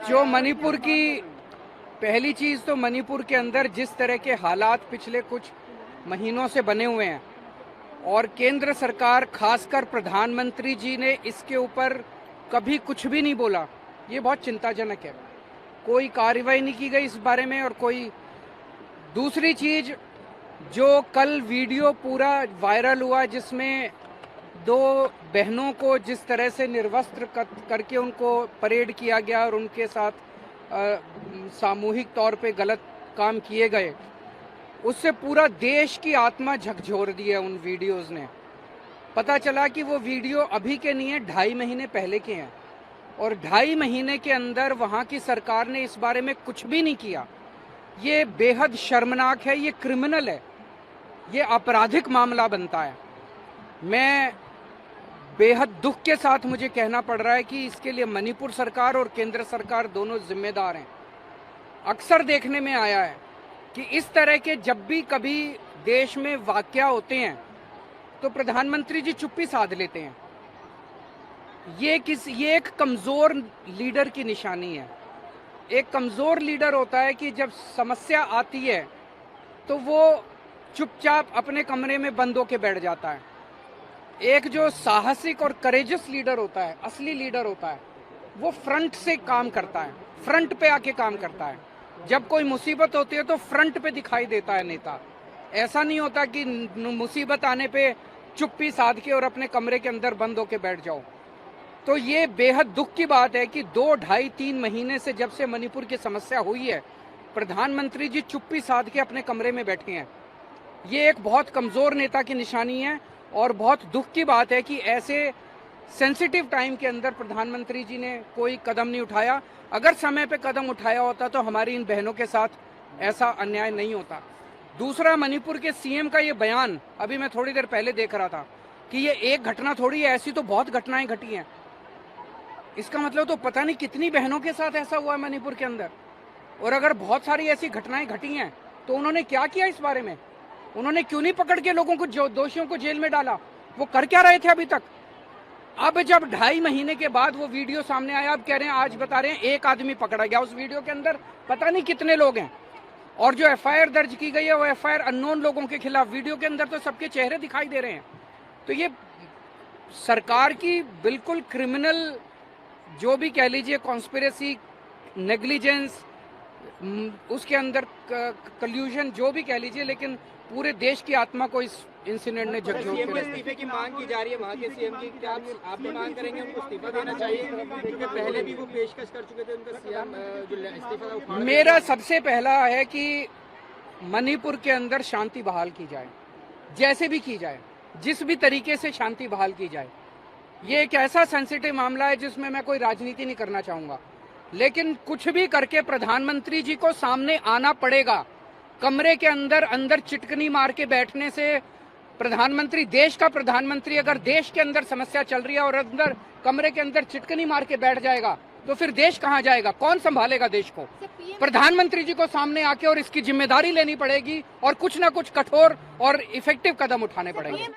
जो मणिपुर की पहली चीज तो मणिपुर के अंदर जिस तरह के हालात पिछले कुछ महीनों से बने हुए हैं और केंद्र सरकार खासकर प्रधानमंत्री जी ने इसके ऊपर कभी कुछ भी नहीं बोला, ये बहुत चिंताजनक है। कोई कार्रवाई नहीं की गई इस बारे में। और कोई दूसरी चीज, जो कल वीडियो पूरा वायरल हुआ जिसमें दो बहनों को जिस तरह से निर्वस्त्र करके उनको परेड किया गया और उनके साथ सामूहिक तौर पे गलत काम किए गए, उससे पूरा देश की आत्मा झकझोर दी है उन वीडियोस ने। पता चला कि वो वीडियो अभी के नहीं है, 2.5 महीने पहले के हैं और 2.5 महीने के अंदर वहाँ की सरकार ने इस बारे में कुछ भी नहीं किया। ये बेहद शर्मनाक है, ये क्रिमिनल है, ये आपराधिक मामला बनता है। मैं बेहद दुख के साथ मुझे कहना पड़ रहा है कि इसके लिए मणिपुर सरकार और केंद्र सरकार दोनों जिम्मेदार हैं। अक्सर देखने में आया है कि इस तरह के जब भी कभी देश में वाकया होते हैं तो प्रधानमंत्री जी चुप्पी साध लेते हैं। ये एक कमजोर लीडर की निशानी है। एक कमजोर लीडर होता है कि जब समस्या आती है तो वो चुपचाप अपने कमरे में बंद होके बैठ जाता है। एक जो साहसिक और करेजस लीडर होता है, असली लीडर होता है, वो फ्रंट से काम करता है, फ्रंट पे आके काम करता है। जब कोई मुसीबत होती है तो फ्रंट पे दिखाई देता है नेता। ऐसा नहीं होता कि मुसीबत आने पे चुप्पी साध के और अपने कमरे के अंदर बंद होके बैठ जाओ। तो ये बेहद दुख की बात है कि 2, 2.5, 3 महीने से जब से मणिपुर की समस्या हुई है, प्रधानमंत्री जी चुप्पी साध के अपने कमरे में बैठे हैं। ये एक बहुत कमजोर नेता की निशानी है और बहुत दुख की बात है कि ऐसे सेंसिटिव टाइम के अंदर प्रधानमंत्री जी ने कोई कदम नहीं उठाया। अगर समय पे कदम उठाया होता तो हमारी इन बहनों के साथ ऐसा अन्याय नहीं होता। दूसरा, मणिपुर के सीएम का ये बयान अभी मैं थोड़ी देर पहले देख रहा था कि ये एक घटना थोड़ी है, ऐसी तो बहुत घटनाएं घटी हैं। इसका मतलब तो पता नहीं कितनी बहनों के साथ ऐसा हुआ है मणिपुर के अंदर। और अगर बहुत सारी ऐसी घटनाएं घटी हैं तो उन्होंने क्या किया इस बारे में? उन्होंने क्यों नहीं पकड़ के लोगों को, जो दोषियों को जेल में डाला? वो कर क्या रहे थे अभी तक? अब जब 2.5 महीने के बाद वो वीडियो सामने आया, अब कह रहे हैं, आज बता रहे हैं एक आदमी पकड़ा गया। उस वीडियो के अंदर पता नहीं कितने लोग हैं। और जो एफआईआर दर्ज की गई है वो एफआईआर अननोन लोगों के खिलाफ। वीडियो के अंदर तो सबके चेहरे दिखाई दे रहे हैं। तो ये सरकार की बिल्कुल क्रिमिनल, जो भी कह लीजिए, कॉन्स्पिरेसी, नेग्लिजेंस, उसके अंदर कल्यूजन, जो भी कह लीजिए, लेकिन पूरे देश की आत्मा को इस इंसिडेंट ने झकझोर के रखा। इस्तीफे की मांग की जा रही है वहाँ के सीएम की, क्या आप भी मांग करेंगे उनको इस्तीफा देना चाहिए? क्योंकि पहले भी वो पेशकश कर चुके थे उनका सीएम जो इस्तीफा। मेरा सबसे पहला है कि मणिपुर के अंदर शांति बहाल की जाए, जैसे भी की जाए, जिस भी तरीके से शांति बहाल की जाए। ये एक ऐसा सेंसिटिव मामला है जिसमें मैं कोई राजनीति नहीं करना चाहूंगा, लेकिन कुछ भी करके प्रधानमंत्री जी को सामने आना पड़ेगा। कमरे के अंदर चिटकनी मार के बैठने से प्रधानमंत्री, देश का प्रधानमंत्री, अगर देश के अंदर समस्या चल रही है और अंदर कमरे के अंदर चिटकनी मार के बैठ जाएगा तो फिर देश कहां जाएगा? कौन संभालेगा देश को? प्रधानमंत्री जी को सामने आके और इसकी जिम्मेदारी लेनी पड़ेगी और कुछ ना कुछ कठोर और इफेक्टिव कदम उठाने पड़ेंगे।